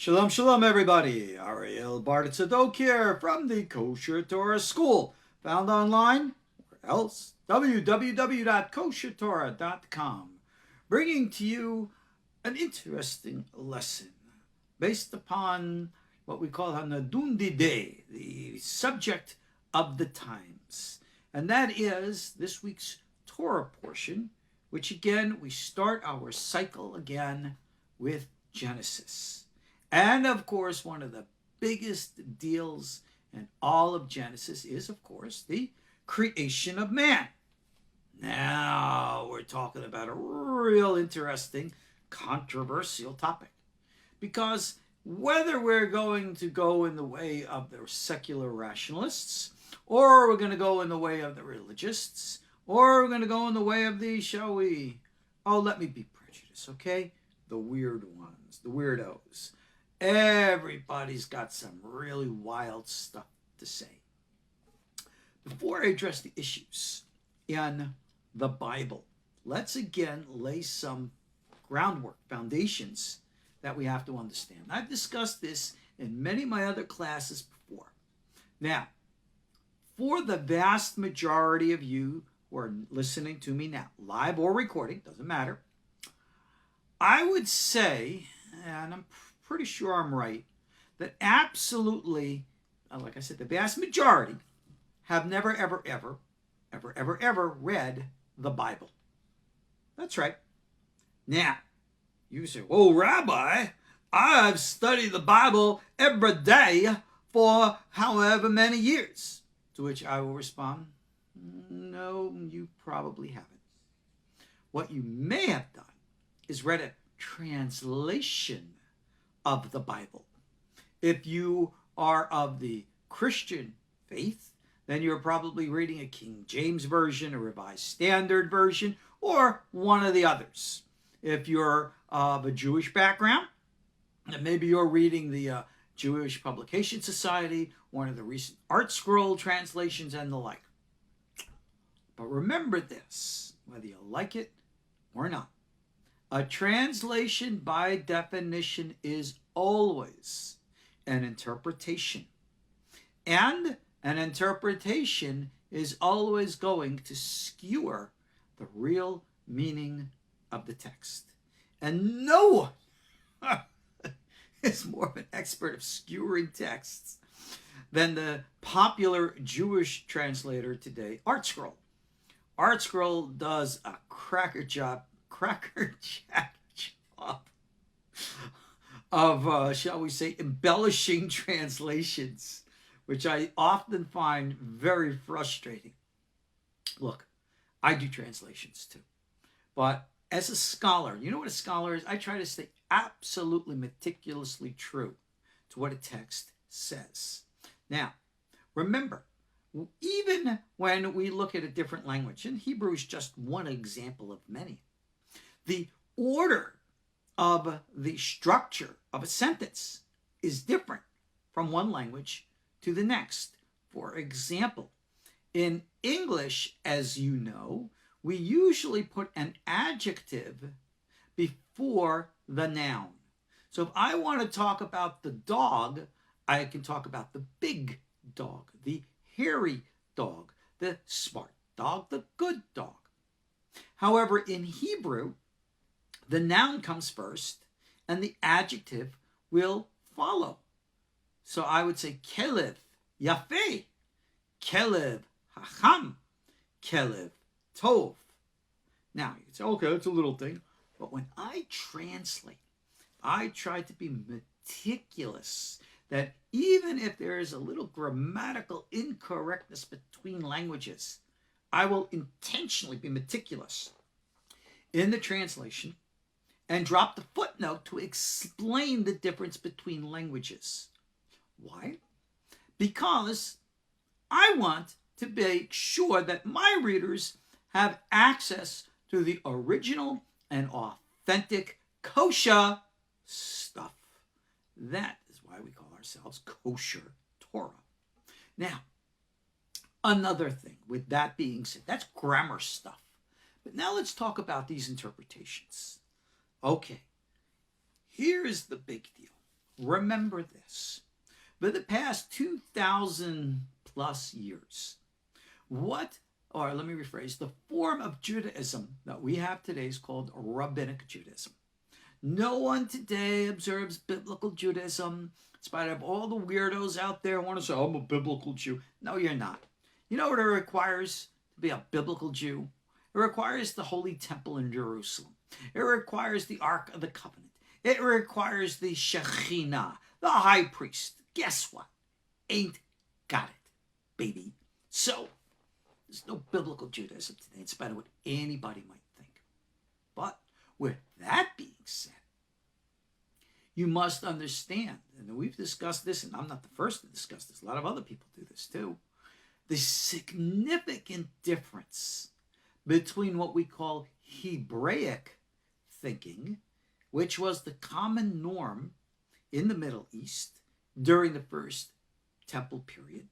Shalom, shalom, everybody. Ariel Tzadok here from the KosherTorah School, found online, where else? www.koshertorah.com, bringing to you an interesting lesson based upon what we call Hanadun Dideh, the subject of the times. And that is this week's Torah portion, which again, we start our cycle again with Genesis. And of course, one of the biggest deals in all of Genesis is, of course, the creation of man. Now we're talking about a real interesting, controversial topic. Because whether we're going to go in the way of the secular rationalists, or we're going to go in the way of the religionists, or we're going to go in the way of the, let me be prejudiced, okay? The weird ones, the weirdos. Everybody's got some really wild stuff to say. Before I address the issues in the Bible, let's again lay some groundwork, foundations that we have to understand. I've discussed this in many of my other classes before. Now, for the vast majority of you who are listening to me now, live or recording, doesn't matter, I would say, and I'm pretty sure I'm right, that absolutely, like I said, the vast majority have never, ever read the Bible. That's right. Now, you say, "Oh, Rabbi, I've studied the Bible every day for however many years." To which I will respond, no, you probably haven't. What you may have done is read a translation of the Bible. If you are of the Christian faith, then you're probably reading a King James Version, a Revised Standard Version, or one of the others. If you're of a Jewish background, then maybe you're reading the Jewish Publication Society, one of the recent Art Scroll translations, and the like. But remember this, whether you like it or not, a translation by definition is always an interpretation. And an interpretation is always going to skewer the real meaning of the text. And no one is more of an expert of skewering texts than the popular Jewish translator today, Art Scroll. Art Scroll does a crackerjack job of, shall we say, embellishing translations, which I often find very frustrating. Look, I do translations too. But as a scholar, you know what a scholar is? I try to stay absolutely meticulously true to what a text says. Now, remember, even when we look at a different language, and Hebrew is just one example of many, the order of the structure of a sentence is different from one language to the next. For example, in English, as you know, we usually put an adjective before the noun. So if I want to talk about the dog, I can talk about the big dog, the hairy dog, the smart dog, the good dog. However, in Hebrew, the noun comes first and the adjective will follow. So I would say Kelev Yafeh, Kelev Hacham, Kelev Tov. Now, you say, okay, it's a little thing. But when I translate, I try to be meticulous that even if there is a little grammatical incorrectness between languages, I will intentionally be meticulous in the translation and drop the footnote to explain the difference between languages. Why? Because I want to make sure that my readers have access to the original and authentic kosher stuff. That is why we call ourselves Kosher Torah. Now, another thing, with that being said, that's grammar stuff. But now let's talk about these interpretations. Okay, here is the big deal. remember this. For the past 2,000 plus years, the form of Judaism that we have today is called Rabbinic Judaism. No one today observes biblical Judaism, in spite of all the weirdos out there who want to say, I'm a biblical Jew. No, you're not. You know what it requires to be a biblical Jew? It requires the Holy Temple in Jerusalem. It requires the Ark of the Covenant. It requires the Shekhinah, the high priest. Guess what? Ain't got it, baby. So, there's no biblical Judaism today, in spite of what anybody might think. But with that being said, you must understand, and we've discussed this, and I'm not the first to discuss this, a lot of other people do this too, the significant difference between what we call Hebraic thinking, which was the common norm in the Middle East during the first temple period,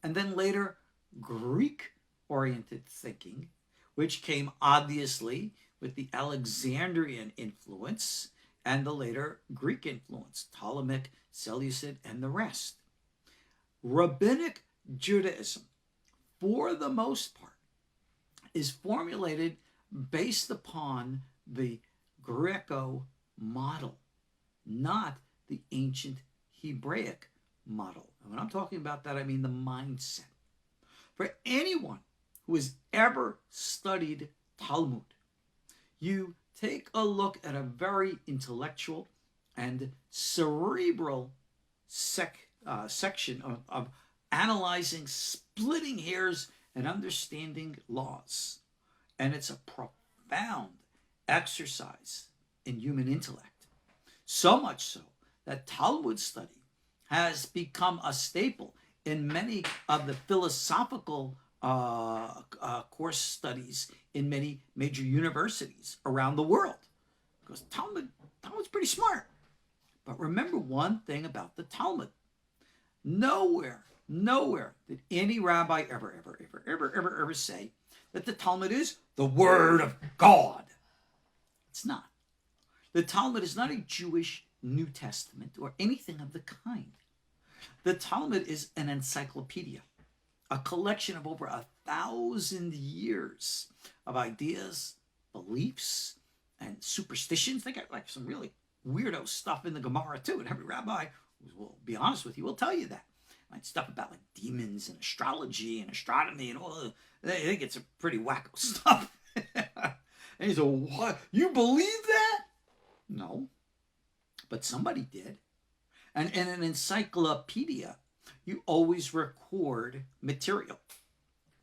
and then later Greek-oriented thinking, which came obviously with the Alexandrian influence and the later Greek influence, Ptolemaic, Seleucid, and the rest. Rabbinic Judaism, for the most part, is formulated based upon the Greco model, not the ancient Hebraic model. And when I'm talking about that, I mean the mindset. For anyone who has ever studied Talmud, you take a look at a very intellectual and cerebral section of analyzing, splitting hairs, and understanding laws. And it's a profound exercise in human intellect. So much so that Talmud study has become a staple in many of the philosophical course studies in many major universities around the world. Because Talmud's pretty smart. But remember one thing about the Talmud. Nowhere did any rabbi ever say that the Talmud is the Word of God. It's not. The Talmud is not a Jewish New Testament or anything of the kind. The Talmud is an encyclopedia, a collection of over 1,000 years of ideas, beliefs, and superstitions. They got like some really weirdo stuff in the Gemara too, and every rabbi, will be honest with you, will tell you that. Like stuff about like demons and astrology and astronomy and all. They think it's a pretty wacko stuff. And he said, "What? You believe that?" No, but somebody did. And in an encyclopedia, you always record material.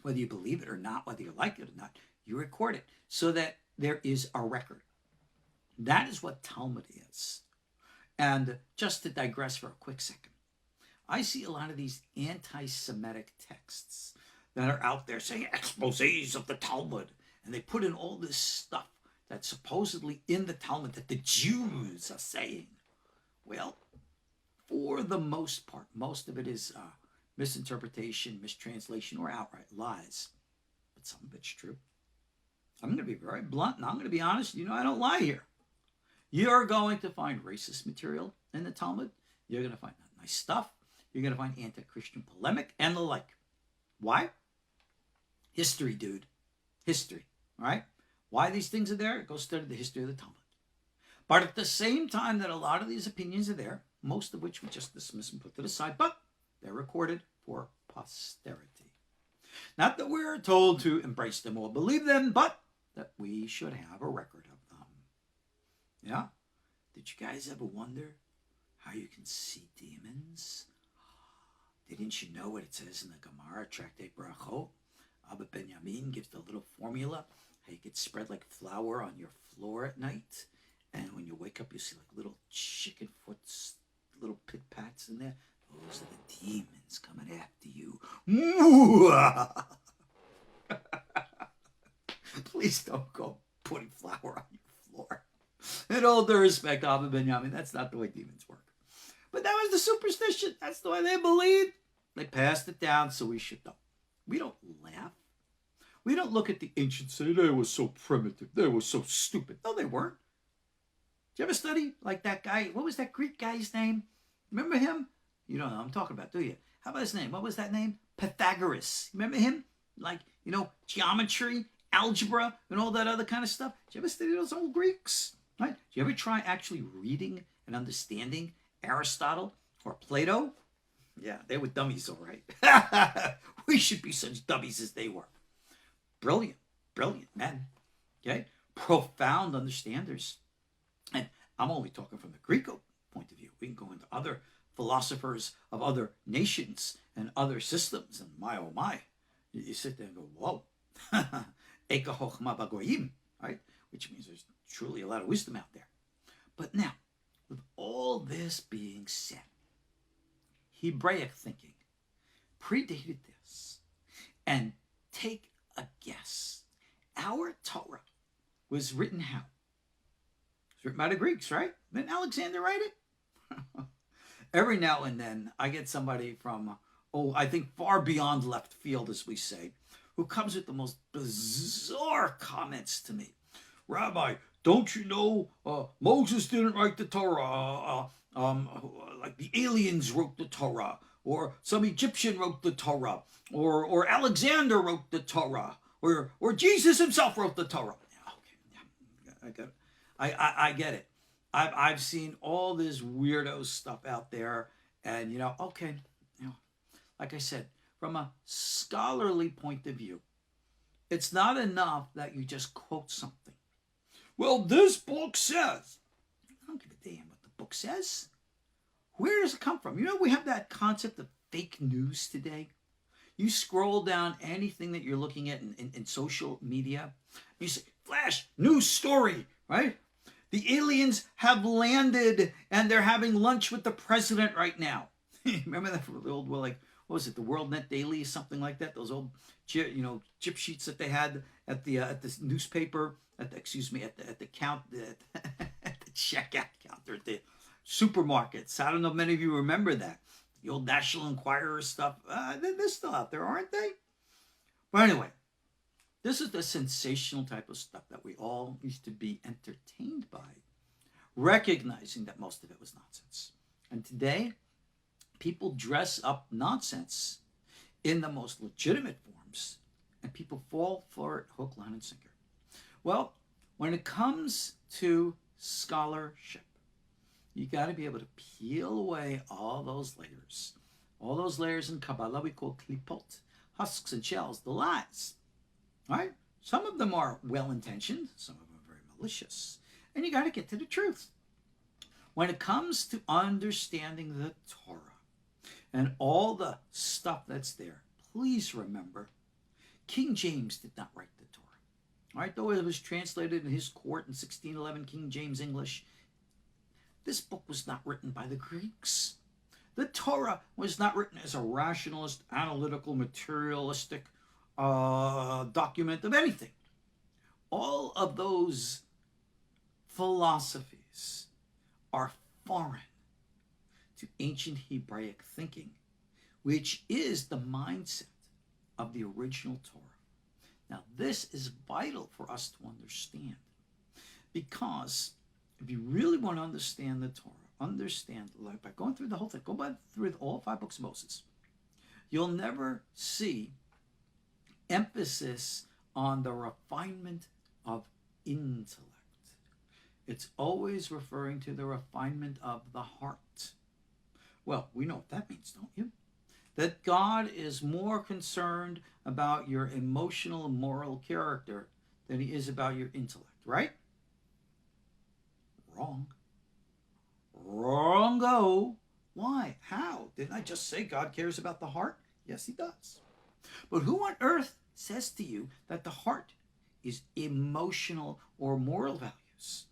Whether you believe it or not, whether you like it or not, you record it so that there is a record. That is what Talmud is. And just to digress for a quick second, I see a lot of these anti-Semitic texts that are out there saying exposés of the Talmud. And they put in all this stuff that's supposedly in the Talmud that the Jews are saying. Well, for the most part, most of it is misinterpretation, mistranslation, or outright lies. But some of it's true. I'm going to be very blunt, and I'm going to be honest. You know, I don't lie here. You're going to find racist material in the Talmud. You're going to find nice stuff. You're going to find anti-Christian polemic and the like. Why? History, dude. History. All right? Why these things are there? Go study the history of the Talmud. But at the same time that a lot of these opinions are there, most of which we just dismiss and put to the side, but they're recorded for posterity. Not that we're told to embrace them or believe them, but that we should have a record of them. Yeah? Did you guys ever wonder how you can see demons? Didn't you know what it says in the Gemara, Tractate Brachot? Abba Benjamin gives the little formula how you could spread like flour on your floor at night, and when you wake up you see like little chicken foots, little pit pats in there. Those are the demons coming after you. Please don't go putting flour on your floor. In all due respect, Abba Benjamin, that's not the way demons work. But that was the superstition. That's the way they believed. They passed it down, so we should know. We don't laugh. We don't look at the ancients and say, they were so primitive. They were so stupid. No, they weren't. you ever study like that guy? What was that Greek guy's name? Remember him? You don't know what I'm talking about, do you? How about his name? What was that name? Pythagoras. Remember him? Like, geometry, algebra, and all that other kind of stuff. Did you ever study those old Greeks? Right? Did you ever try actually reading and understanding Aristotle or Plato? Yeah, they were dummies, all right. We should be such dummies as they were. Brilliant, brilliant men. Okay? Profound understanders. And I'm only talking from the Greek point of view. We can go into other philosophers of other nations and other systems, and my, oh my. You sit there and go, whoa. Eka chochma bagoyim, right? Which means there's truly a lot of wisdom out there. But now, with all this being said, Hebraic thinking predated this. And take a guess. Our Torah was written how? It was written by the Greeks, right? Didn't Alexander write it? Every now and then, I get somebody from, I think far beyond left field, as we say, who comes with the most bizarre comments to me. Rabbi, don't you know Moses didn't write the Torah? Like the aliens wrote the Torah, or some Egyptian wrote the Torah, or Alexander wrote the Torah, or Jesus himself wrote the Torah. Okay, I get it. I get it. I've seen all this weirdo stuff out there, and okay, like I said, from a scholarly point of view, it's not enough that you just quote something. Well, this book says. I don't give a damn what the book says. Where does it come from? We have that concept of fake news today. You scroll down anything that you're looking at in social media, you say, flash, news story, right? The aliens have landed and they're having lunch with the president right now. Remember that from the old, what was it, the World Net Daily, something like that? Those old, chip sheets that they had at the newspaper, at the checkout counter at the supermarkets. I don't know if many of you remember that. The old National Enquirer stuff. They're still out there, aren't they? But anyway, this is the sensational type of stuff that we all used to be entertained by, recognizing that most of it was nonsense. And today, people dress up nonsense in the most legitimate forms, and people fall for it hook, line, and sinker. Well, when it comes to scholarship, you got to be able to peel away all those layers in Kabbalah we call klipot, husks and shells, the lies. Right? Some of them are well-intentioned, some of them are very malicious, and you got to get to the truth. When it comes to understanding the Torah and all the stuff that's there, please remember, King James did not write the Torah. All right, though it was translated in his court in 1611, King James English, this book was not written by the Greeks. The Torah was not written as a rationalist, analytical, materialistic document of anything. All of those philosophies are foreign to ancient Hebraic thinking, which is the mindset of the original Torah. Now, this is vital for us to understand, because if you really want to understand the Torah, by going through the whole thing, through all 5 books of Moses, you'll never see emphasis on the refinement of intellect. It's always referring to the refinement of the heart. Well, we know what that means, don't you? That God is more concerned about your emotional and moral character than he is about your intellect, right? Wrong. Wrong-o. Why? How? Didn't I just say God cares about the heart? Yes, he does. But who on earth says to you that the heart is emotional or moral values?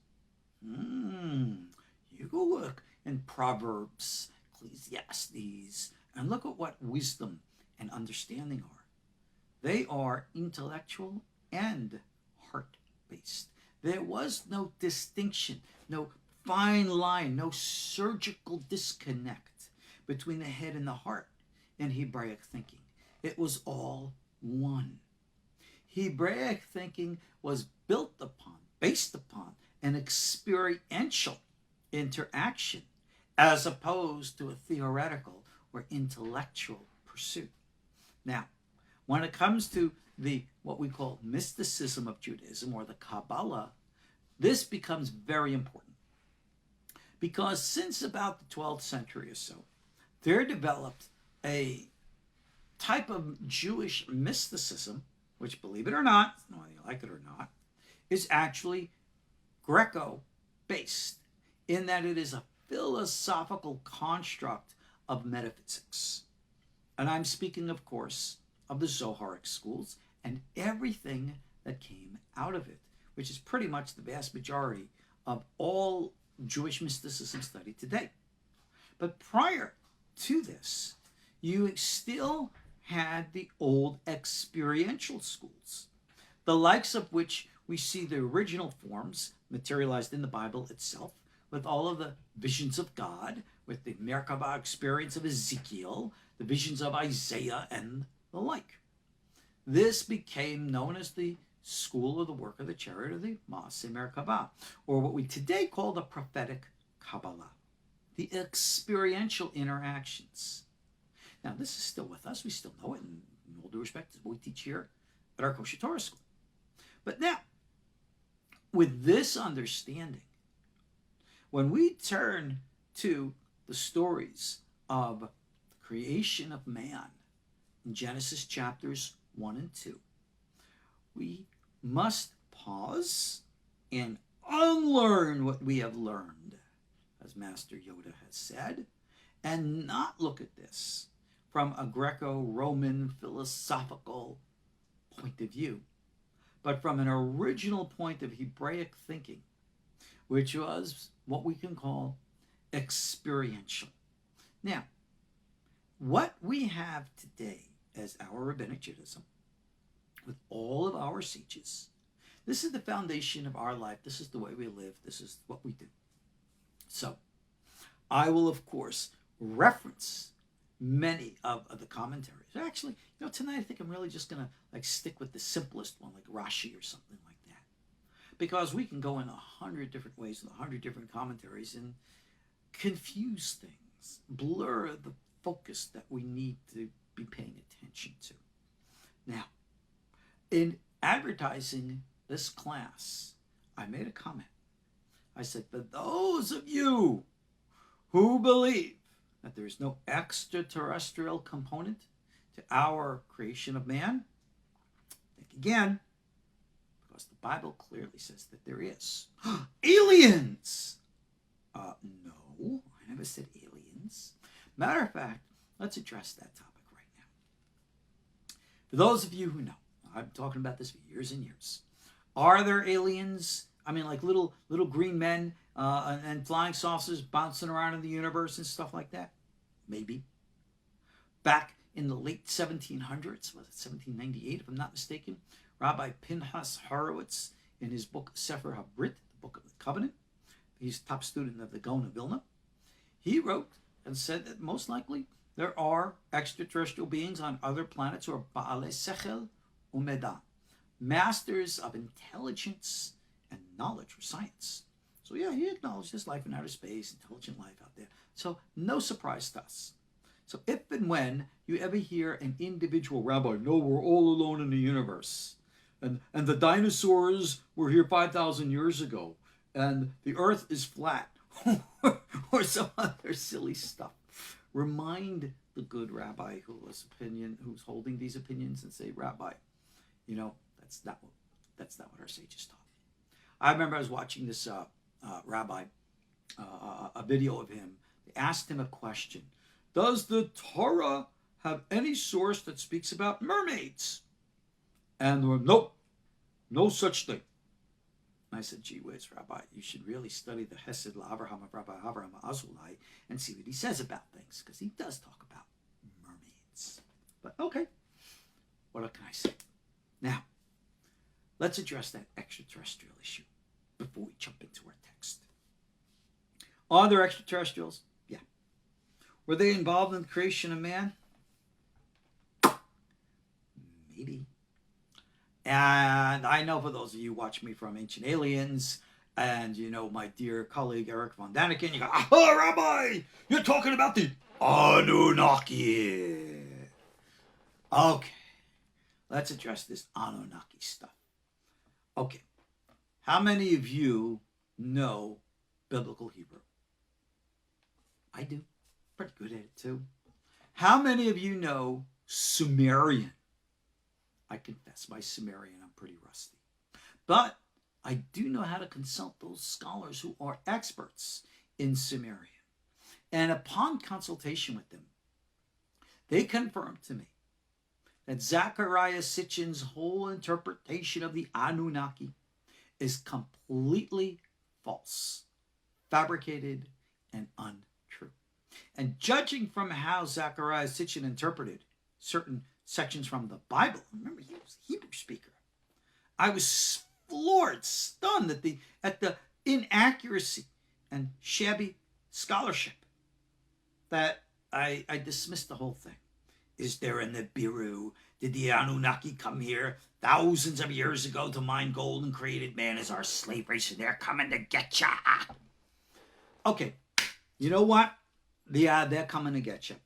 You go look in Proverbs, Ecclesiastes, and look at what wisdom and understanding are. They are intellectual and heart-based. There was no distinction, no fine line, no surgical disconnect between the head and the heart in Hebraic thinking. It was all one. Hebraic thinking was built upon, based upon, an experiential interaction as opposed to a theoretical or intellectual pursuit. Now, when it comes to the what we call mysticism of Judaism or the Kabbalah, this becomes very important because since about the 12th century or so, there developed a type of Jewish mysticism, which, believe it or not, whether you like it or not, is actually Greco-based in that it is a philosophical construct of metaphysics. And I'm speaking, of course, of the Zoharic schools and everything that came out of it, which is pretty much the vast majority of all Jewish mysticism studied today. But prior to this, you still had the old experiential schools, the likes of which we see the original forms materialized in the Bible itself, with all of the visions of God, with the Merkabah experience of Ezekiel, the visions of Isaiah, and the like. This became known as the school of the work of the chariot, or the Maaseh Merkabah, or what we today call the prophetic Kabbalah, the experiential interactions. Now, this is still with us. We still know it, and in all due respect, is what we teach here at our KosherTorah School. But now, with this understanding, when we turn to the stories of the creation of man in Genesis chapters 1 and 2, we must pause and unlearn what we have learned, as Master Yoda has said, and not look at this from a Greco-Roman philosophical point of view, but from an original point of Hebraic thinking, which was what we can call experiential. Now, what we have today as our Rabbinic Judaism, with all of our sages, this is the foundation of our life. This is the way we live. This is what we do. So, I will, of course, reference many of the commentaries. Actually, tonight I think I'm really just going to stick with the simplest one, like Rashi or something like that. Because we can go in 100 different ways with 100 different commentaries and confuse things, blur the focus that we need to be paying attention to. Now, in advertising this class, I made a comment. I said, for those of you who believe that there is no extraterrestrial component to our creation of man, think again, because the Bible clearly says that there is. Aliens! No, I never said aliens. Matter of fact, let's address that topic right now. For those of you who know, I've been talking about this for years and years. Are there aliens? I mean, like little green men and flying saucers bouncing around in the universe and stuff like that? Maybe. Back in the late 1700s, was it 1798 if I'm not mistaken, Rabbi Pinchas Horowitz, in his book Sefer HaBrit, the Book of the Covenant, he's a top student of the Gaon of Vilna, he wrote and said that most likely there are extraterrestrial beings on other planets who are Ba'alei Sechel Umeda, masters of intelligence and knowledge or science. So yeah, he acknowledged this life in outer space, intelligent life out there. So no surprise to us. So if and when you ever hear an individual rabbi, no, we're all alone in the universe, and the dinosaurs were here 5,000 years ago, and the earth is flat, or some other silly stuff, remind the good rabbi who's holding these opinions and say, Rabbi, that's not what our sages taught. I remember I was watching this rabbi, a video of him. They asked him a question. Does the Torah have any source that speaks about mermaids? And they were, nope, no such thing. And I said, gee whiz, Rabbi, you should really study the Hesed LaAvraham of Rabbi Avraham Azulai and see what he says about things, because he does talk about mermaids. But okay, what can I say? Now, let's address that extraterrestrial issue before we jump into our text. Are there extraterrestrials? Yeah. Were they involved in the creation of man? Maybe. And I know for those of you who watch me from Ancient Aliens, And, my dear colleague Eric von Daniken, you go, "Ah, Rabbi, you're talking about the Anunnaki." Okay, let's address this Anunnaki stuff. Okay, how many of you know biblical Hebrew? I do. Pretty good at it too. How many of you know Sumerian? I confess my Sumerian, I'm pretty rusty. But I do know how to consult those scholars who are experts in Sumerian. And upon consultation with them, they confirmed to me that Zecharia Sitchin's whole interpretation of the Anunnaki is completely false, fabricated, and untrue. And judging from how Zecharia Sitchin interpreted certain sections from the Bible, remember he was a Hebrew speaker, I was floored, stunned at the inaccuracy and shabby scholarship that I dismissed the whole thing. Is there in the Biru? Did the Anunnaki come here thousands of years ago to mine gold and created man as our slave race, and they're coming to get ya? Okay, you know what? Yeah, they're coming to get you.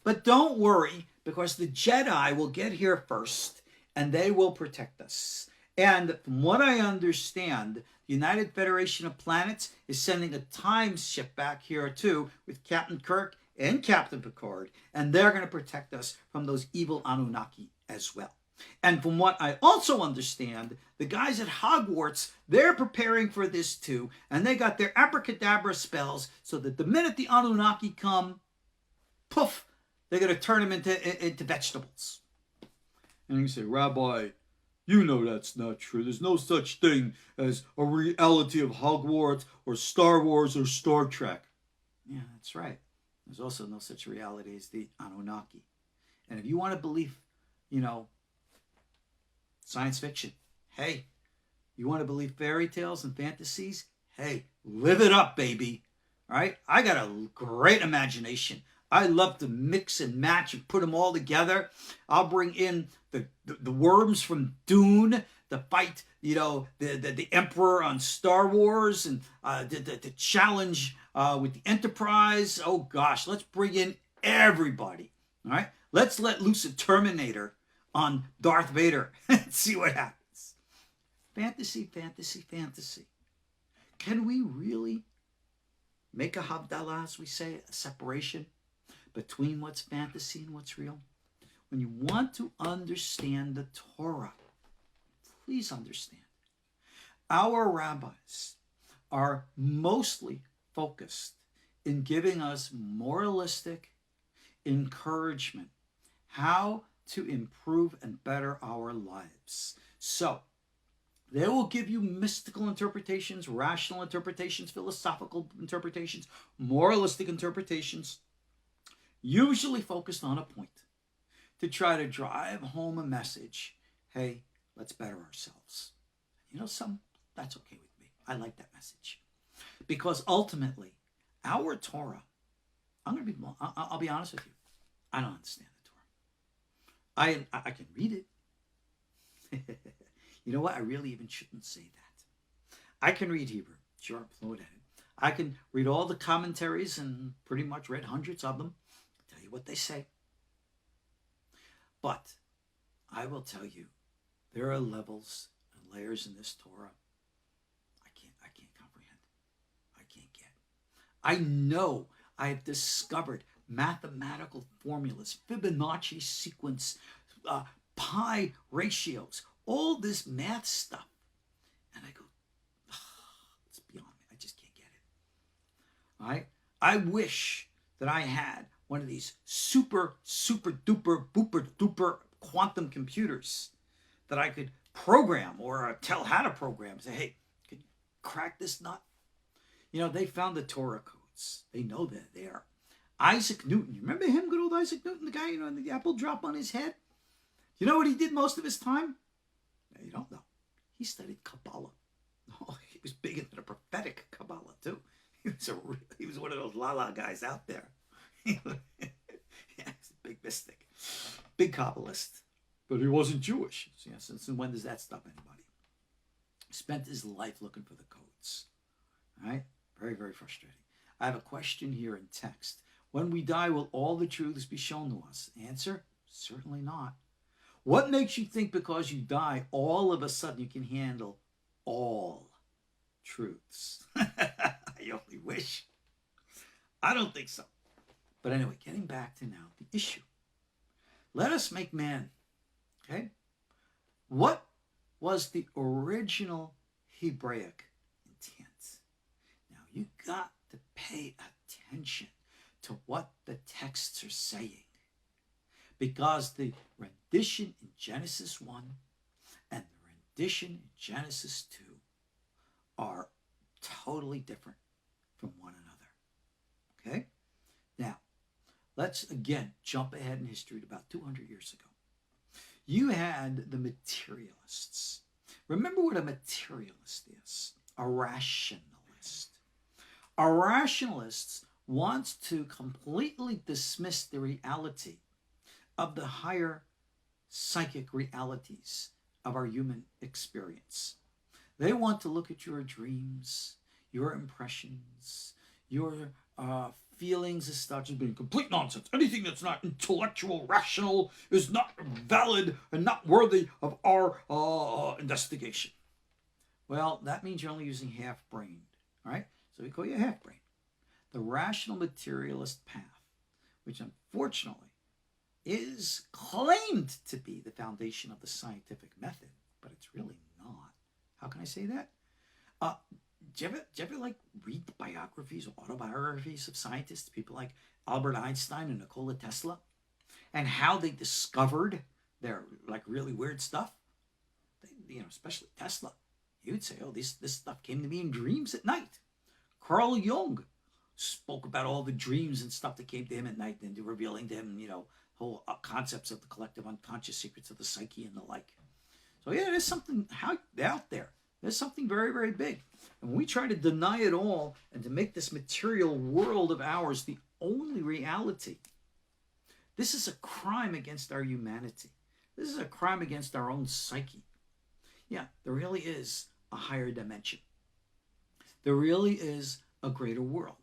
But don't worry, because the Jedi will get here first, and they will protect us. And from what I understand, the United Federation of Planets is sending a time ship back here too with Captain Kirk and Captain Picard, and they're going to protect us from those evil Anunnaki as well. And from what I also understand, the guys at Hogwarts, they're preparing for this too, and they got their abracadabra spells so that the minute the Anunnaki come, poof, they're going to turn them into vegetables. And you say, Rabbi, you know that's not true. There's no such thing as a reality of Hogwarts or Star Wars or Star Trek. Yeah, that's right. There's also no such reality as the Anunnaki. And if you want to believe, science fiction, hey, you want to believe fairy tales and fantasies? Hey, live it up, baby. All right? I got a great imagination. I love to mix and match and put them all together. I'll bring in the worms from Dune to fight, the Emperor on Star Wars, and to challenge with the Enterprise. Oh gosh, let's bring in everybody. All right, let's let loose a Terminator on Darth Vader and see what happens. Fantasy, fantasy, fantasy. Can we really make a Havdalah, as we say, a separation between what's fantasy and what's real? When you want to understand the Torah, please understand, our rabbis are mostly focused in giving us moralistic encouragement, how to improve and better our lives. So, they will give you mystical interpretations, rational interpretations, philosophical interpretations, moralistic interpretations, usually focused on a point, to try to drive home a message. Hey, let's better ourselves. That's okay with me. I like that message. Because ultimately, our Torah, I'll be honest with you, I don't understand the Torah. I can read it. You know what? I really even shouldn't say that. I can read Hebrew. Sure, I'm fluent at it. I can read all the commentaries and pretty much read hundreds of them. I'll tell you what they say. But I will tell you, there are levels and layers in this Torah I can't comprehend. I can't get. I know I have discovered mathematical formulas, Fibonacci sequence, pi ratios, all this math stuff. And I go, it's beyond me. I just can't get it. All right? I wish that I had one of these super duper booper duper quantum computers that I could program or tell how to program. Say, hey, can you crack this nut? They found the Torah codes. They know that they are. Isaac Newton, you remember him, good old Isaac Newton, the guy, the apple drop on his head? You know what he did most of his time? No, you don't know. He studied Kabbalah. Oh, he was big into the prophetic Kabbalah too. He was one of those la guys out there. Yeah, he's a big mystic, big Kabbalist, but he wasn't Jewish. So, since when does that stop anybody? He spent his life looking for the codes. All right? Very, very frustrating. I have a question here in text. When we die, will all the truths be shown to us? Answer, certainly not. What makes you think because you die, all of a sudden you can handle all truths? I only wish. I don't think so. But anyway, getting back to now the issue. Let us make man. Okay? What was the original Hebraic intent? Now you got to pay attention to what the texts are saying, because the rendition in Genesis 1 and the rendition in Genesis 2 are totally different from one another. Okay? Now, let's again jump ahead in history to about 200 years ago. You had the materialists. Remember what a materialist is? A rationalist. A rationalist wants to completely dismiss the reality of the higher psychic realities of our human experience. They want to look at your dreams, your impressions, your feelings as such as being complete nonsense. Anything that's not intellectual, rational, is not valid and not worthy of our investigation. Well, that means you're only using half-brained, all right? So we call you half-brained. The rational materialist path, which unfortunately is claimed to be the foundation of the scientific method, but it's really not. How can I say that? Do you ever like read biographies or autobiographies of scientists, people like Albert Einstein and Nikola Tesla, and how they discovered their like really weird stuff? Especially Tesla. He would say, "Oh, this stuff came to me in dreams at night." Carl Jung spoke about all the dreams and stuff that came to him at night, and revealing to him, whole concepts of the collective unconscious, secrets of the psyche, and the like. So yeah, there's something out there. There's something very, very big. And when we try to deny it all and to make this material world of ours the only reality, this is a crime against our humanity. This is a crime against our own psyche. Yeah, there really is a higher dimension. There really is a greater world.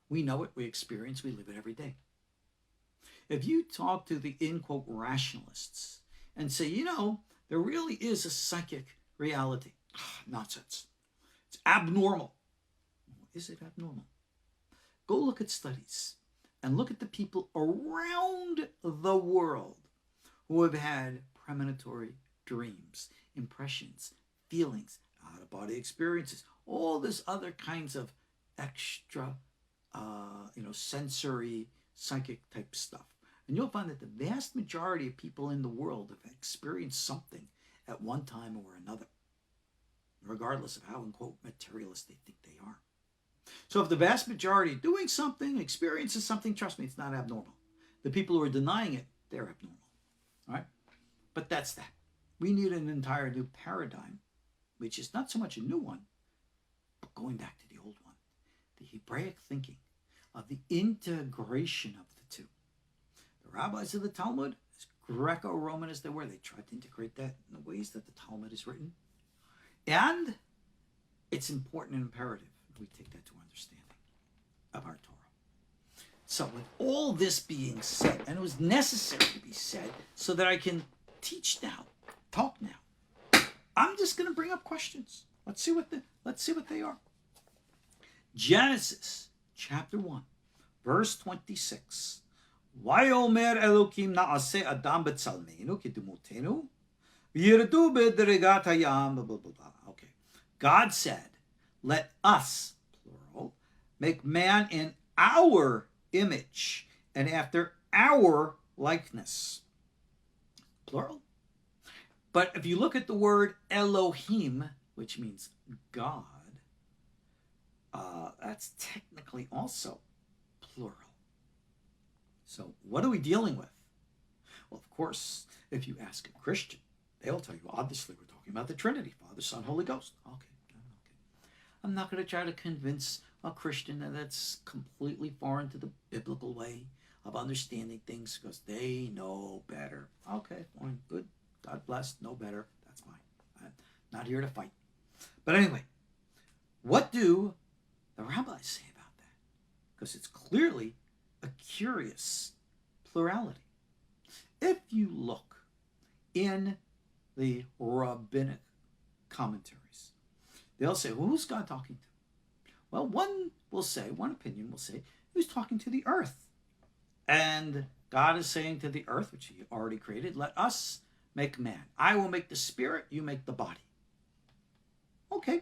We know it, we experience, we live it every day. If you talk to the, in quote, rationalists and say, there really is a psychic reality. Nonsense. It's abnormal. Is it abnormal? Go look at studies and look at the people around the world who have had premonitory dreams, impressions, feelings, out-of-body experiences, all this other kinds of extra, sensory, psychic type stuff. And you'll find that the vast majority of people in the world have experienced something at one time or another, regardless of how, in quote, materialist they think they are. So if the vast majority are doing something, experiences something, trust me, it's not abnormal. The people who are denying it, they're abnormal. All right? But that's that. We need an entire new paradigm, which is not so much a new one, but going back to the old one. The Hebraic thinking of the integration of the two. The rabbis of the Talmud, as Greco-Roman as they were, they tried to integrate that in the ways that the Talmud is written. And it's important and imperative that we take that to understanding of our Torah. So with all this being said, and it was necessary to be said so that I can teach now, talk now, I'm just going to bring up questions. Let's see what they are. Genesis chapter 1, verse 26. Vayomer Elokim na'aseh Adam b'tzalmeinu k'dumotenu v'yirdu b'deregat hayam blah blah blah. Okay. God said, "Let us," plural, "make man in our image and after our likeness," plural. But if you look at the word Elohim, which means God, that's technically also plural. So what are we dealing with? Well, of course, if you ask a Christian, they'll tell you, obviously, we're talking about the Trinity, Father, Son, Holy Ghost. Okay. I'm not going to try to convince a Christian that that's completely foreign to the biblical way of understanding things because they know better. Okay, fine, good. God bless, know better. That's fine. I'm not here to fight. But anyway, what do the rabbis say about that? Because it's clearly a curious plurality. If you look in the rabbinic commentaries, they'll say, well, who's God talking to? Well, one opinion will say, he was talking to the earth. And God is saying to the earth, which he already created, let us make man. I will make the spirit, you make the body. Okay,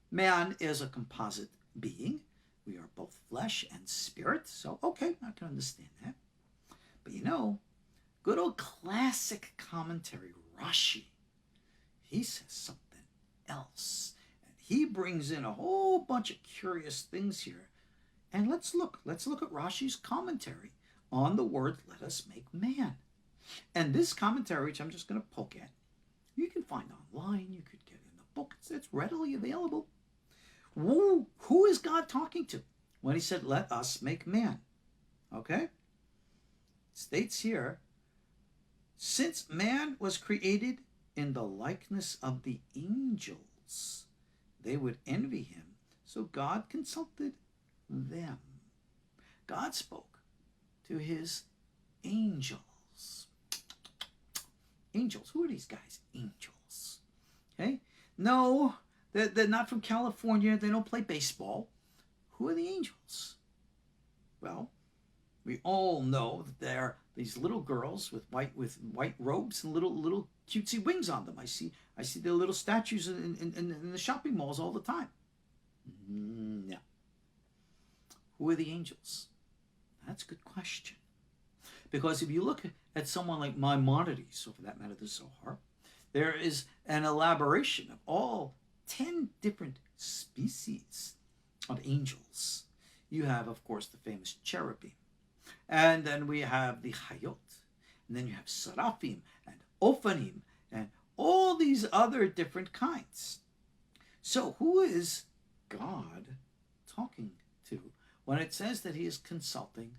man is a composite being. We are both flesh and spirit, so okay, I can understand that. But you know, good old classic commentary, Rashi, he says something else. And he brings in a whole bunch of curious things here. And let's look at Rashi's commentary on the word, let us make man. And this commentary, which I'm just going to poke at, you can find online, you could get in the book, it's readily available. Who is God talking to when he said, let us make man? Okay? It states here, since man was created in the likeness of the angels, they would envy him. So God consulted them. God spoke to his angels. Angels, who are these guys? Angels. Okay? No, they're not from California. They don't play baseball. Who are the angels? Well, we all know that they're these little girls with white robes and little cutesy wings on them. I see their little statues in the shopping malls all the time. No. Who are the angels? That's a good question. Because if you look at someone like Maimonides, or for that matter the Zohar, there is an elaboration of all 10 different species of angels. You have, of course, the famous cherubim. And then we have the Hayot. And then you have Seraphim and Ophanim and all these other different kinds. So who is God talking to when it says that he is consulting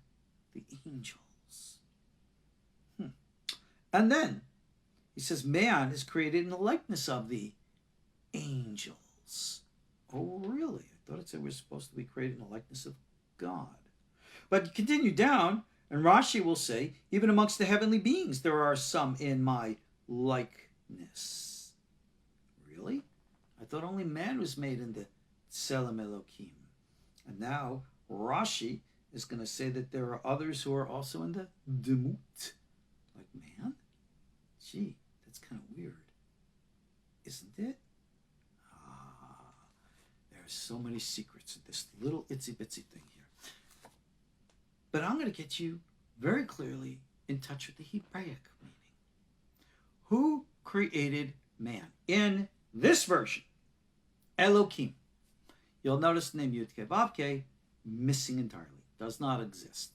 the angels? And then he says man is created in the likeness of the angels. Oh, really? I thought it said we're supposed to be created in the likeness of God. But you continue down, and Rashi will say, even amongst the heavenly beings, there are some in my likeness. Really? I thought only man was made in the Tselem Elohim. And now Rashi is going to say that there are others who are also in the Demut, like man. Gee, that's kind of weird, isn't it? There are so many secrets in this little itsy bitsy thing here. But I'm going to get you very clearly in touch with the Hebraic meaning. Who created man? In this version, Elohim. You'll notice the name Yud-Keh Vav-Keh missing entirely. Does not exist.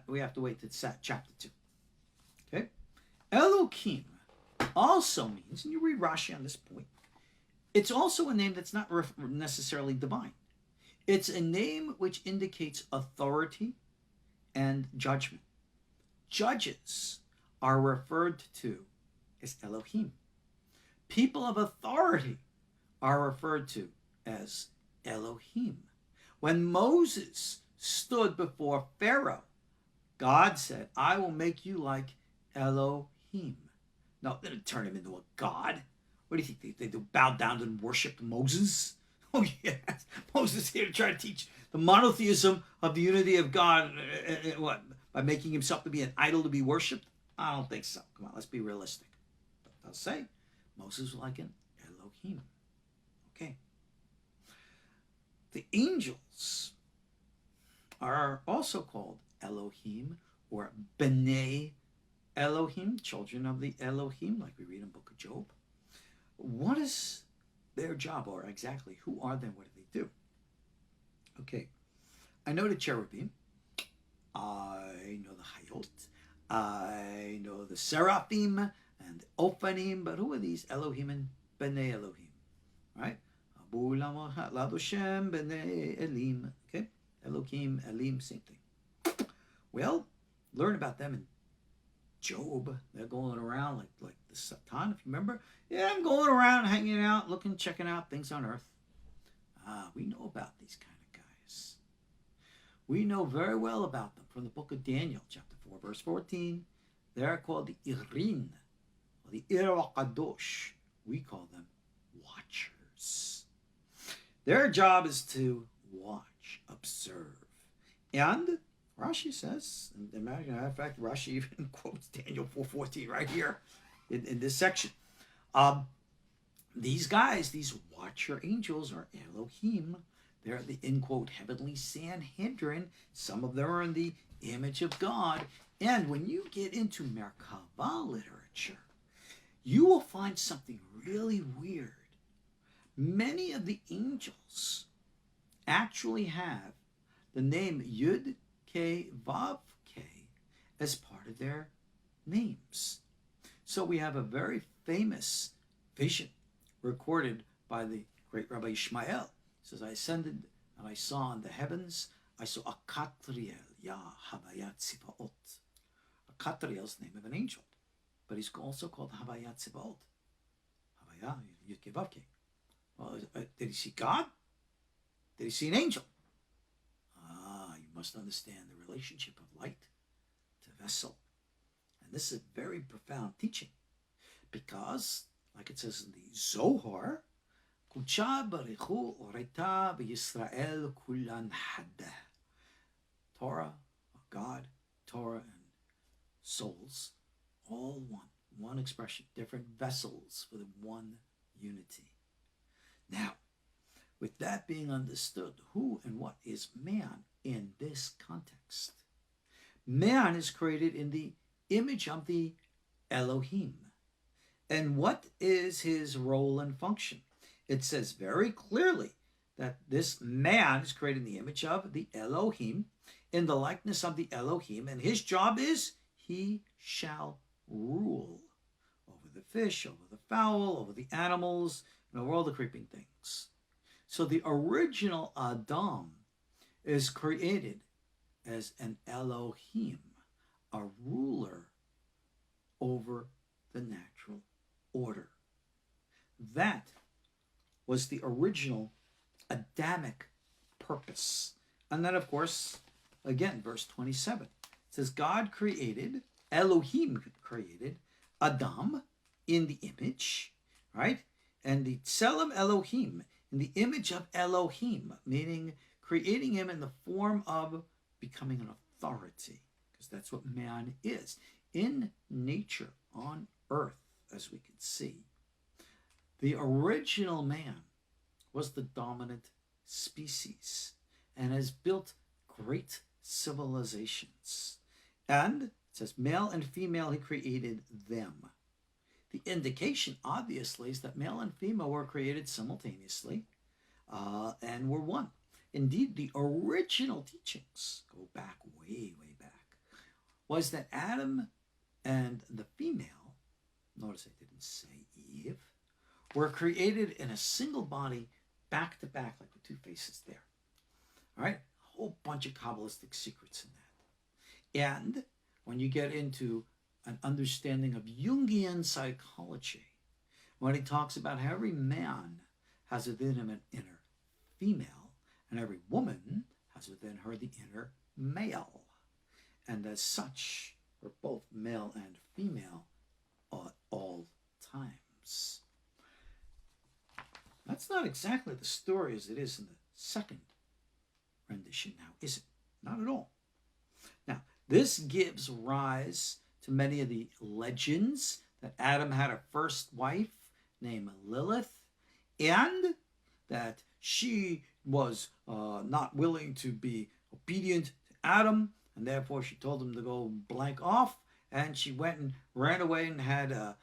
We have to wait to chapter 2. Okay? Elohim also means, and you read Rashi on this point, it's also a name that's not necessarily divine. It's a name which indicates authority and judgment. Judges are referred to as Elohim. People of authority are referred to as Elohim. When Moses stood before Pharaoh, God said, I will make you like Elohim. No, they didn't turn him into a god. What do you think? They bowed down and worshipped Moses? Oh, yes. Moses here to try to teach the monotheism of the unity of God. What? By making himself to be an idol to be worshipped? I don't think so. Come on, let's be realistic. But I'll say Moses was like an Elohim. Okay. The angels are also called Elohim or B'nai Elohim, children of the Elohim, like we read in the book of Job. What is their job, or exactly who are they? What do they do? Okay, I know the cherubim. I know the Hayot. I know the Seraphim and the Ophanim. But who are these Elohim and B'nai Elohim? Right? Abu Ladoshem B'nai Elim. Okay, Elohim, Elim, same thing. Well, learn about them in Job. They're going around like the Satan, if you remember. Yeah, I'm going around hanging out, looking, checking out things on earth. We know about these kind of guys. We know very well about them from the book of Daniel, chapter 4, verse 14. They're called the Irin, or the Irakadosh. We call them watchers. Their job is to watch, observe. And Rashi says, and as a matter of fact, Rashi even quotes Daniel 4:14 right here in this section. These guys, these watcher angels, are Elohim. They're the, in quote, heavenly Sanhedrin. Some of them are in the image of God. And when you get into Merkava literature, you will find something really weird. Many of the angels actually have the name Yud, K, Vav, K as part of their names. So we have a very famous vision recorded by the great Rabbi Ishmael. It says, I ascended and I saw in the heavens, I saw a Katriel, Ya Havayat Tzivaot. A Katriel is the name of an angel, but he's also called Havayat Tzivaot. Havayat, Yud Ke Vav Ke. Well, did he see God? Did he see an angel? You must understand the relationship of light to vessel. And this is a very profound teaching because, like it says in the Zohar, Kucha barichu oreta v'Yisrael kulan hadeh. Torah, God, Torah, and souls, all one expression, different vessels with one unity. Now, with that being understood, who and what is man in this context? Man is created in the image of the Elohim. And what is his role and function? It says very clearly that this man is created in the image of the Elohim, in the likeness of the Elohim, and his job is he shall rule over the fish, over the fowl, over the animals, and over all the creeping things. So the original Adam is created as an Elohim, a ruler over the natural order. That was the original Adamic purpose. And then, of course, again, verse 27, it says, God created, Elohim created Adam in the image, right? And the Tselem Elohim, in the image of Elohim, meaning creating him in the form of becoming an authority, because that's what man is. In nature, on earth, as we can see, the original man was the dominant species and has built great civilizations. And it says male and female, he created them. The indication, obviously, is that male and female were created simultaneously and were one. Indeed, the original teachings go back, way, way back, was that Adam and the female, notice I didn't say Eve, were created in a single body, back to back, like the two faces there. All right? A whole bunch of Kabbalistic secrets in that. And when you get into an understanding of Jungian psychology, when he talks about how every man has within him an inner female, and every woman has within her the inner male. And as such, we're both male and female at all times. That's not exactly the story as it is in the second rendition now, is it? Not at all. Now, this gives rise to many of the legends that Adam had a first wife named Lilith, and that she was not willing to be obedient to Adam, and therefore she told him to go blank off, and she went and ran away and had an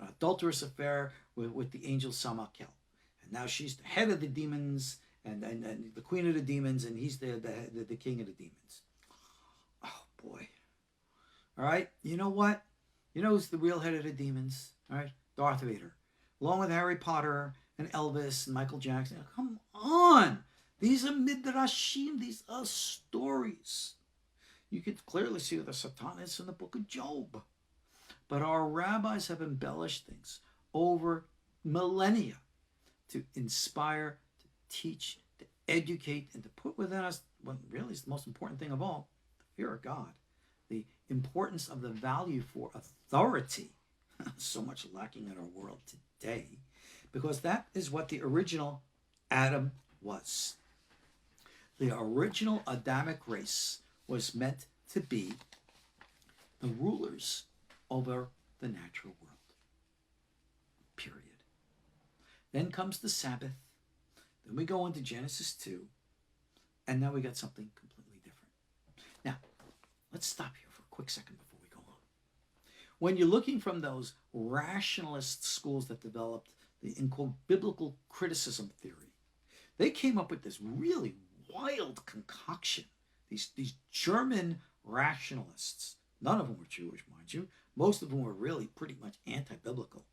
adulterous affair with the angel Samakel. And now she's the head of the demons and the queen of the demons, and he's the king of the demons. Oh, boy. All right, you know what? You know who's the real head of the demons? All right, Darth Vader. Along with Harry Potter and Elvis and Michael Jackson. Come on! These are midrashim. These are stories. You can clearly see the Satanists in the book of Job. But our rabbis have embellished things over millennia to inspire, to teach, to educate and to put within us what really is the most important thing of all, the fear of God, the importance of the value for authority, so much lacking in our world today, because that is what the original Adam was. The original Adamic race was meant to be the rulers over the natural world. Period. Then comes the Sabbath. Then we go into Genesis 2. And now we got something completely different. Now, let's stop here for a quick second before we go on. When you're looking from those rationalist schools that developed the biblical criticism theory, they came up with this really wild concoction. These German rationalists, none of them were Jewish, mind you. Most of them were really pretty much anti-biblical.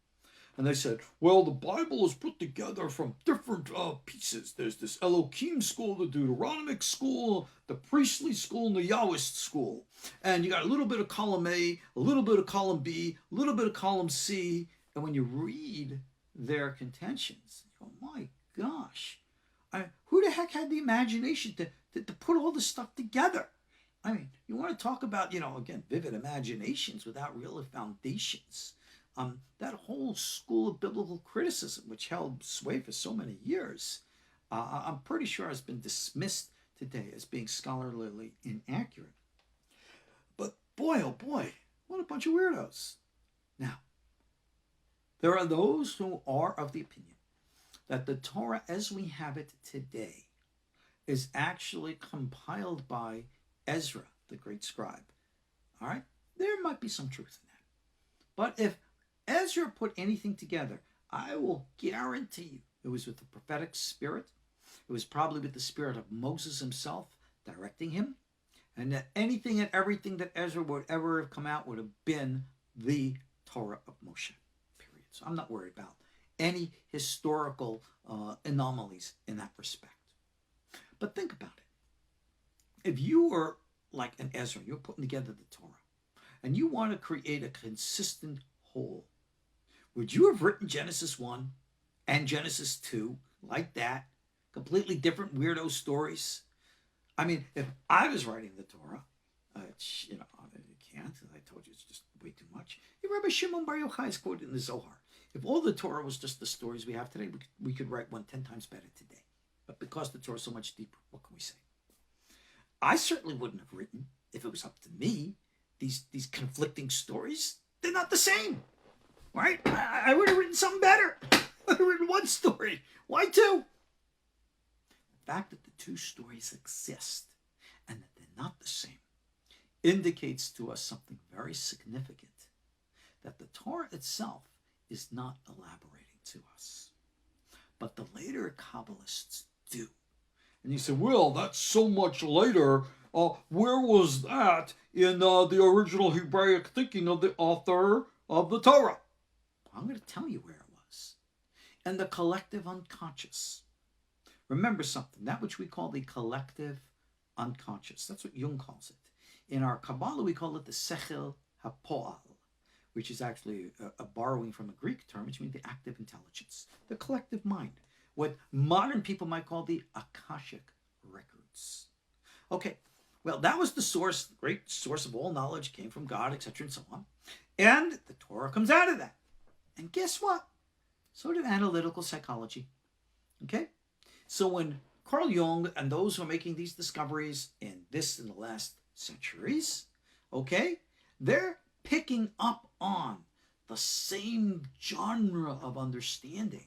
And they said, well, the Bible is put together from different pieces. There's this Elohim school, the Deuteronomic school, the priestly school, and the Yahwist school. And you got a little bit of column A, a little bit of column B, a little bit of column C. And when you read their contentions, you go, my gosh, who the heck had the imagination to put all this stuff together? I mean, you want to talk about, again, vivid imaginations without real foundations. That whole school of biblical criticism, which held sway for so many years, I'm pretty sure has been dismissed today as being scholarly inaccurate. But boy, oh boy, what a bunch of weirdos. Now, there are those who are of the opinion that the Torah as we have it today is actually compiled by Ezra, the great scribe. All right? There might be some truth in that. But if Ezra put anything together, I will guarantee you it was with the prophetic spirit. It was probably with the spirit of Moses himself directing him. And that anything and everything that Ezra would ever have come out would have been the Torah of Moshe, period. So I'm not worried about any historical anomalies in that respect. But think about it. If you were like an Ezra, you're putting together the Torah, and you want to create a consistent whole, would you have written Genesis 1 and Genesis 2 like that? Completely different weirdo stories? I mean, if I was writing the Torah, you can't, I told you it's just way too much. Rabbi Shimon Bar Yochai is quoted in the Zohar. If all the Torah was just the stories we have today, we could write one 10 times better today. But because the Torah is so much deeper, what can we say? I certainly wouldn't have written, if it was up to me, these conflicting stories. They're not the same, right? I would have written something better. I would have written one story. Why two? The fact that the two stories exist and that they're not the same indicates to us something very significant, that the Torah itself is not elaborating to us. But the later Kabbalists do. And you say, well, that's so much later. Where was that in the original Hebraic thinking of the author of the Torah? I'm going to tell you where it was. In the collective unconscious. Remember something, that which we call the collective unconscious. That's what Jung calls it. In our Kabbalah, we call it the Sechel HaPo'al, which is actually a borrowing from a Greek term, which means the active intelligence, the collective mind, what modern people might call the Akashic records. Okay, well, that was the source, the great source of all knowledge, came from God, etc., and so on. And the Torah comes out of that. And guess what? So did analytical psychology. Okay? So when Carl Jung and those who are making these discoveries in the last centuries, okay, they're picking up on the same genre of understanding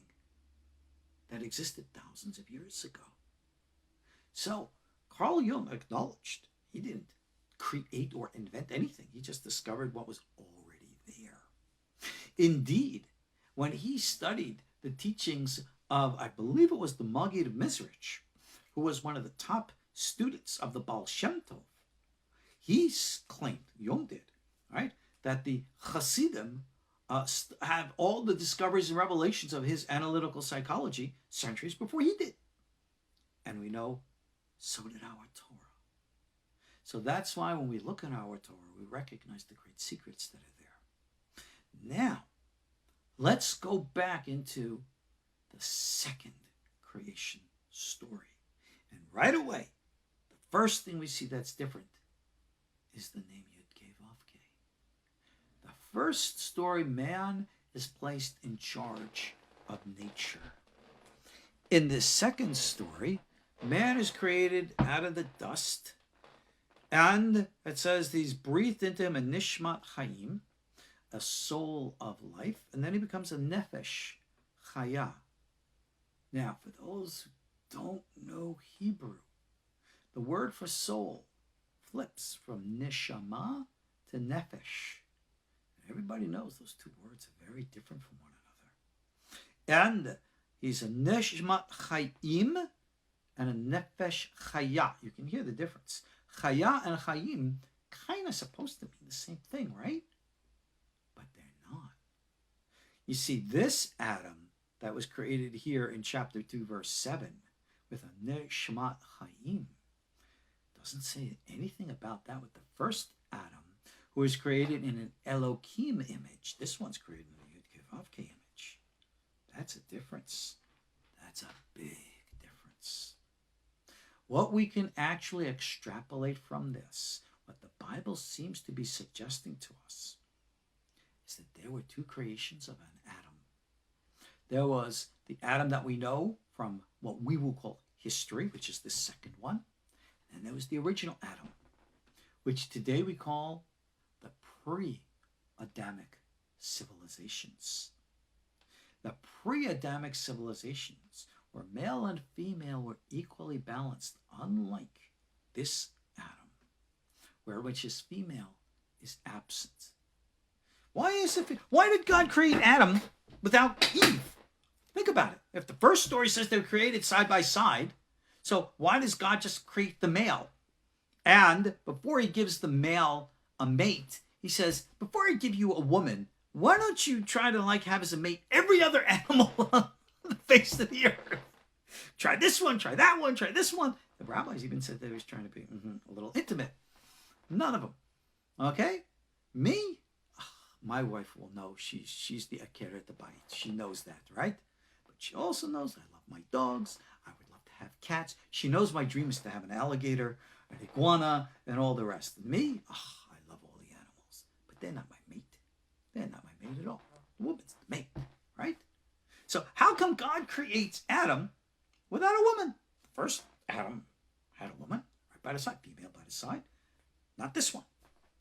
that existed thousands of years ago. So Carl Jung acknowledged he didn't create or invent anything. He just discovered what was already there. Indeed, when he studied the teachings of, I believe it was the Maggid of Mizrach, who was one of the top students of the Baal Shem Tov, he claimed, Jung did, right, that the Hasidim have all the discoveries and revelations of his analytical psychology centuries before he did. And we know, so did our Torah. So that's why when we look at our Torah, we recognize the great secrets that are there. Now, let's go back into the second creation story. And right away, the first thing we see that's different is the name Yud-Keh-Vav-Keh. The first story, man is placed in charge of nature. In the second story, man is created out of the dust, and it says he's breathed into him a Nishmat Hayim, a soul of life, and then he becomes a Nefesh Chaya. Now, for those who don't know Hebrew, the word for soul flips from Neshama to Nefesh. Everybody knows those two words are very different from one another. And he's a Nishmat Hayim and a Nefesh Chaya. You can hear the difference. Chaya and Hayim kind of supposed to mean the same thing, right? But they're not. You see, this Adam that was created here in chapter 2, verse 7, with a Nishmat Hayim, doesn't say anything about that with the first Adam, who was created in an Elohim image. This one's created in a Yud-Keh-Vav-Keh image. That's a difference. That's a big difference. What we can actually extrapolate from this, what the Bible seems to be suggesting to us, is that there were two creations of an Adam. There was the Adam that we know from what we will call history, which is the second one. And there was the original Adam, which today we call the Pre-Adamic Civilizations. The Pre-Adamic Civilizations, where male and female were equally balanced, unlike this Adam, which is female is absent. Why did God create Adam without Eve? Think about it. If the first story says they were created side by side, so why does God just create the male? And before he gives the male a mate, he says, before I give you a woman, why don't you try to have as a mate every other animal on the face of the earth? Try this one, try that one, try this one. The rabbis even said they was trying to be a little intimate. None of them. Okay? Me? My wife will know she's the akeret the bite. She knows that, right? But she also knows I love my dogs. I would love to have cats. She knows my dream is to have an alligator, an iguana, and all the rest. And me? I love all the animals. But they're not my mate. They're not my mate at all. The woman's the mate, right? So how come God creates Adam without a woman? The first Adam had a woman right by the side, female by the side. Not this one.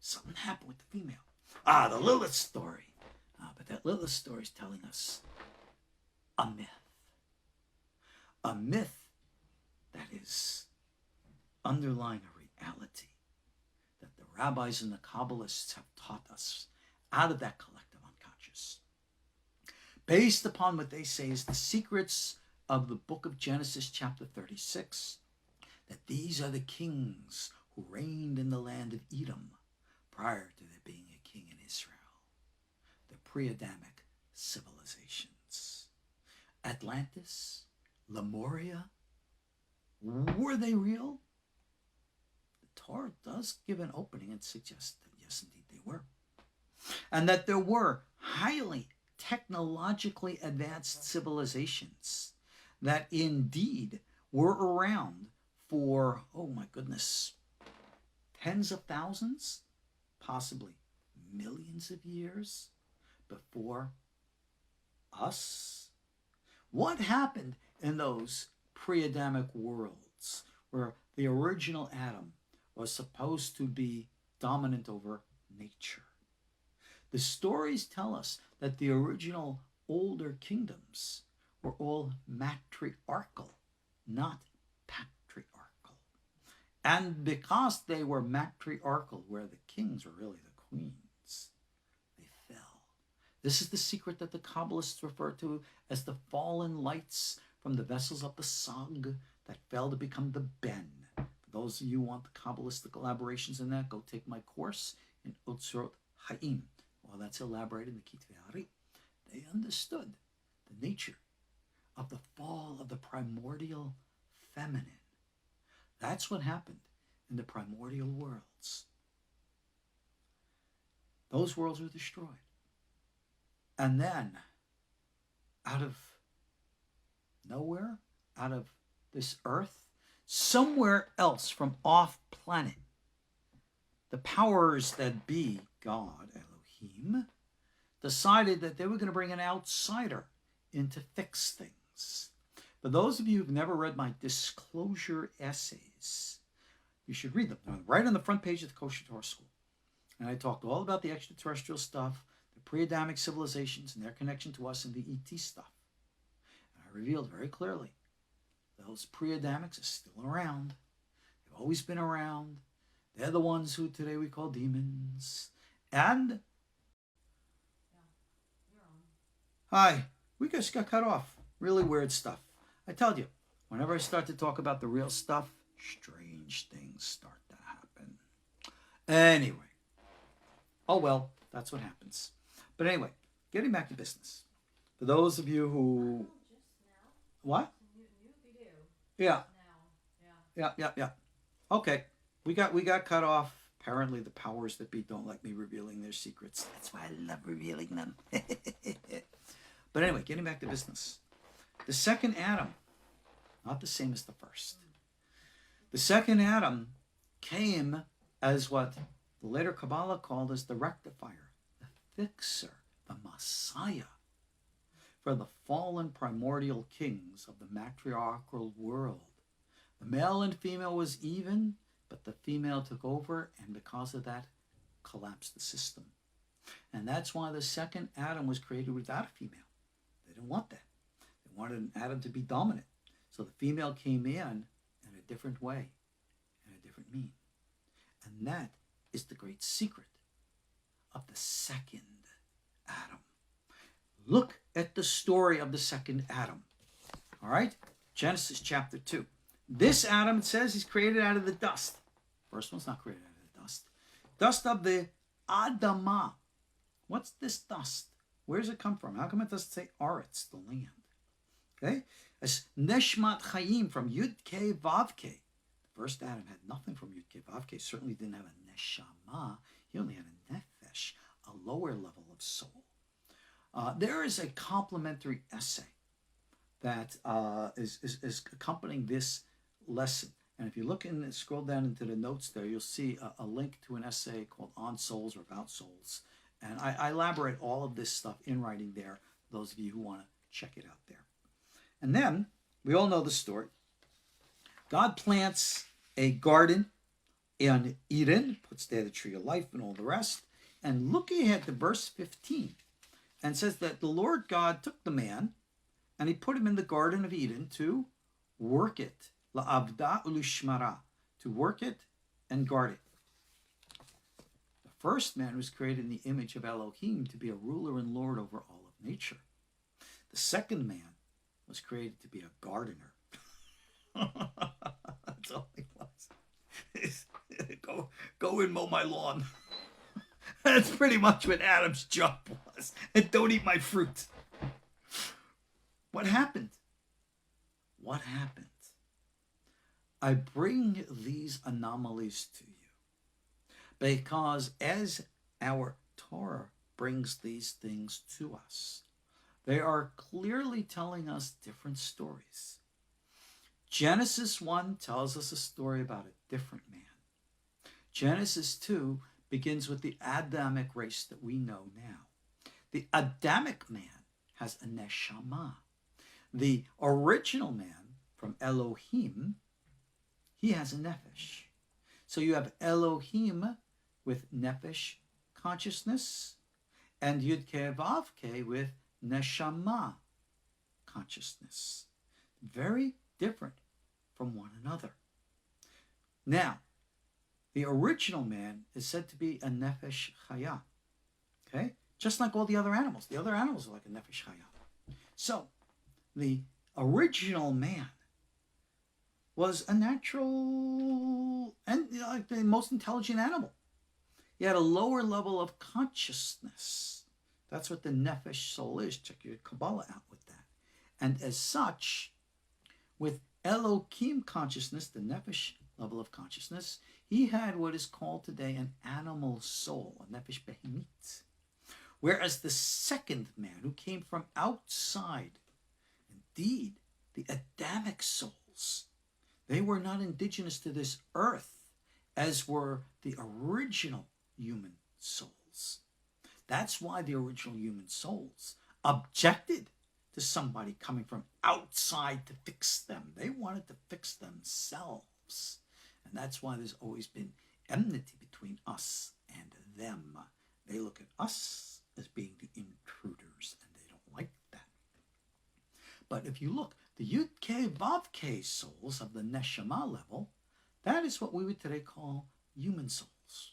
Something happened with the female. The Lilith story. But that Lilith story is telling us a myth. A myth that is underlying a reality that the rabbis and the Kabbalists have taught us out of that collective unconscious. Based upon what they say is the secrets of the book of Genesis chapter 36, that these are the kings who reigned in the land of Edom prior to there being a king in Israel. The Pre-Adamic Civilizations. Atlantis, Lemuria, were they real? The Torah does give an opening and suggests that yes, indeed they were. And that there were highly technologically advanced civilizations that indeed were around for, oh my goodness, tens of thousands, possibly millions of years before us. What happened in those pre-Adamic worlds where the original Adam was supposed to be dominant over nature? The stories tell us that the original older kingdoms were all matriarchal, not patriarchal. And because they were matriarchal, where the kings were really the queens, they fell. This is the secret that the Kabbalists refer to as the fallen lights from the vessels of the Sag that fell to become the Ben. For those of you who want the Kabbalistic elaborations in that, go take my course in Otzrot Hayim. Well, that's elaborated in the Kitvei Ari. They understood the nature of the fall of the primordial feminine. That's what happened in the primordial worlds. Those worlds were destroyed. And then, out of nowhere, out of this earth, somewhere else from off planet, the powers that be, God, Elohim, decided that they were going to bring an outsider in to fix things. For those of you who've never read my disclosure essays, you should read them. They're right on the front page of the KosherTorah School. And I talked all about the extraterrestrial stuff, the pre-Adamic civilizations and their connection to us, and the ET stuff. And I revealed very clearly those pre-Adamics are still around. They've always been around. They're the ones who today we call demons. And hi, we just got cut off. Really weird stuff. I tell you, whenever I start to talk about the real stuff, strange things start to happen. Anyway. Oh well, that's what happens. But anyway, getting back to business. For those of you who... What? Yeah. Yeah. Okay. We got cut off. Apparently the powers that be don't like me revealing their secrets. That's why I love revealing them. But anyway, getting back to business. The second Adam, not the same as the first. The second Adam came as what the later Kabbalah called as the rectifier, the fixer, the Messiah for the fallen primordial kings of the matriarchal world. The male and female was even, but the female took over, and because of that, collapsed the system. And that's why the second Adam was created without a female. They didn't want that. They wanted an Adam to be dominant. So the female came in a different way, in a different mean. And that is the great secret of the second Adam. Look at the story of the second Adam. All right? Genesis chapter 2. This Adam, it says, he's created out of the dust. First one's not created out of the dust. Dust of the Adamah. What's this dust? Where does it come from? How come it doesn't say Aretz, the land? Okay? It's Nishmat Hayim from Yud Ke Vav Ke. The first Adam had nothing from Yud Ke Vav Ke. Certainly didn't have a neshama. He only had a nefesh, a lower level of soul. There is a complimentary essay that is accompanying this lesson. And if you look and scroll down into the notes there, you'll see a link to an essay called On Souls or About Souls. And I elaborate all of this stuff in writing there, those of you who want to check it out there. And then, we all know the story. God plants a garden in Eden, puts there the tree of life and all the rest. And look ahead to verse 15. And says that the Lord God took the man and he put him in the Garden of Eden to work it. La'avda ulishmara. To work it and guard it. The first man was created in the image of Elohim to be a ruler and lord over all of nature. The second man was created to be a gardener. That's all he was. Go and mow my lawn. That's pretty much what Adam's job was. And don't eat my fruit. What happened? What happened? I bring these anomalies to you because as our Torah brings these things to us, they are clearly telling us different stories. Genesis 1 tells us a story about a different man. Genesis 2 begins with the Adamic race that we know now. The Adamic man has a neshama. The original man from Elohim, he has a nefesh. So you have Elohim with nefesh consciousness and Yud Ke Vav Ke with neshama consciousness. Very different from one another. Now, the original man is said to be a nefesh chaya. Okay? Just like all the other animals. The other animals are like a nefesh chaya. So, the original man was a natural and like the most intelligent animal. He had a lower level of consciousness. That's what the nefesh soul is. Check your Kabbalah out with that. And as such, with Elohim consciousness, the nefesh level of consciousness, he had what is called today an animal soul, a nefesh behemit. Whereas the second man who came from outside, indeed, the Adamic souls, They were not indigenous to this earth, as were the original human souls. That's why the original human souls objected to somebody coming from outside to fix them. They wanted to fix themselves. And that's why there's always been enmity between us and them. They look at us as being the intruders, and they don't like that. But if you look, the Yud-K, Vav-K souls of the Neshama level, that is what we would today call human souls.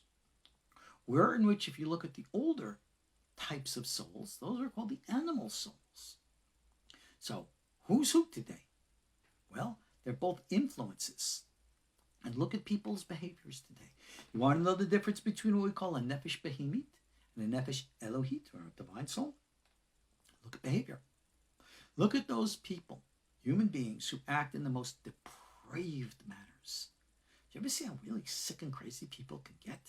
Where in which, if you look at the older types of souls, those are called the animal souls. So, who's who today? Well, they're both influences. And look at people's behaviors today. You want to know the difference between what we call a nefesh behemit and a nefesh elohit, or a divine soul? Look at behavior. Look at those people, human beings, who act in the most depraved manners. Do you ever see how really sick and crazy people can get?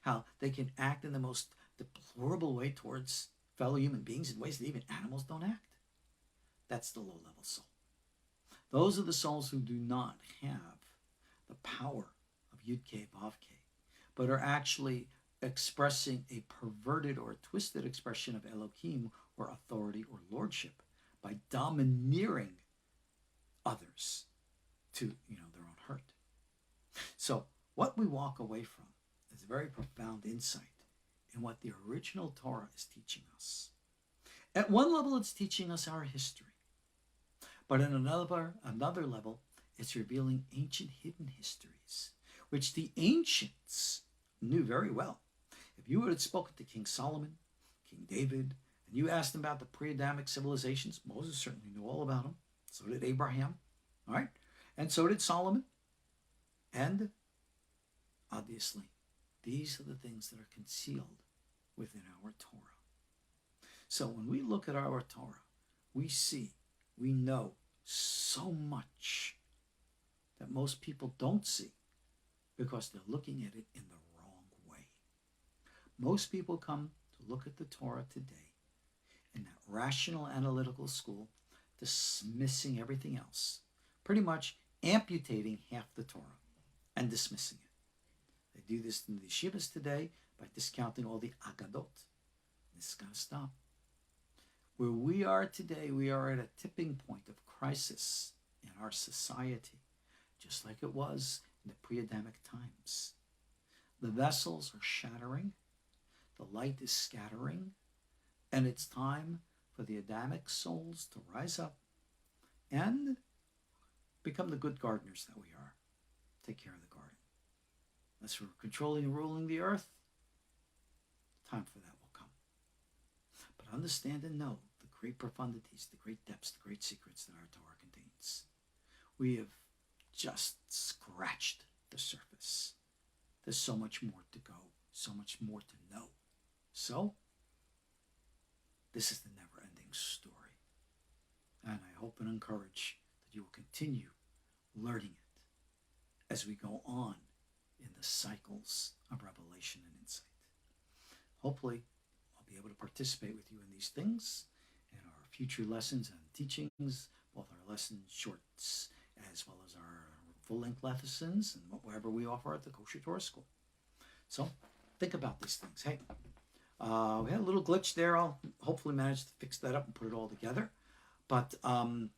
How they can act in the most deplorable way towards fellow human beings in ways that even animals don't act? That's the low-level soul. Those are the souls who do not have the power of Yud-K, Vav-K, but are actually expressing a perverted or twisted expression of Elohim, or authority, or lordship, by domineering others to their own hurt. So what we walk away from is a very profound insight in what the original Torah is teaching us. At one level, it's teaching us our history. But in another level, it's revealing ancient hidden histories, which the ancients knew very well. If you had spoken to King Solomon, King David, and you asked them about the pre-Adamic civilizations, Moses certainly knew all about them. So did Abraham, all right? And so did Solomon. And obviously, these are the things that are concealed within our Torah. So when we look at our Torah, we know so much that most people don't see because they're looking at it in the wrong way. Most people come to look at the Torah today in that rational analytical school, dismissing everything else, pretty much amputating half the Torah and dismissing it. They do this in the yeshivas today by discounting all the agadot. This is going to stop. Where we are today, we are at a tipping point of crisis in our society, just like it was in the pre-Adamic times. The vessels are shattering, the light is scattering, and it's time for the Adamic souls to rise up and become the good gardeners that we are. Take care of the garden. Unless we're controlling and ruling the earth, time for that will come. But understand and know the great profundities, the great depths, the great secrets that our Torah contains. We have just scratched the surface. There's so much more to go, so much more to know. So, this is the never-ending story. And I hope and encourage that you will continue learning it as we go on in the cycles of revelation and insight. Hopefully, I'll be able to participate with you in these things in our future lessons and teachings, both our lesson shorts as well as our full-length lessons and whatever we offer at the KosherTorah School. So, think about these things. Hey, we had a little glitch there. I'll hopefully manage to fix that up and put it all together. But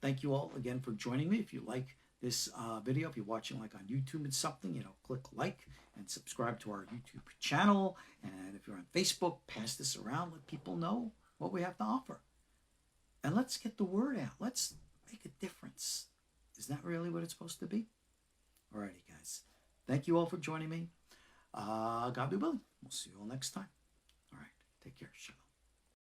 thank you all again for joining me. If you like this video, if you're watching like on YouTube and something, click like and subscribe to our YouTube channel. And if you're on Facebook, pass this around. Let people know what we have to offer. And let's get the word out. Let's make a difference. Isn't that really what it's supposed to be? Alrighty, guys. Thank you all for joining me. God be willing. We'll see you all next time. All right. Take care. Shalom.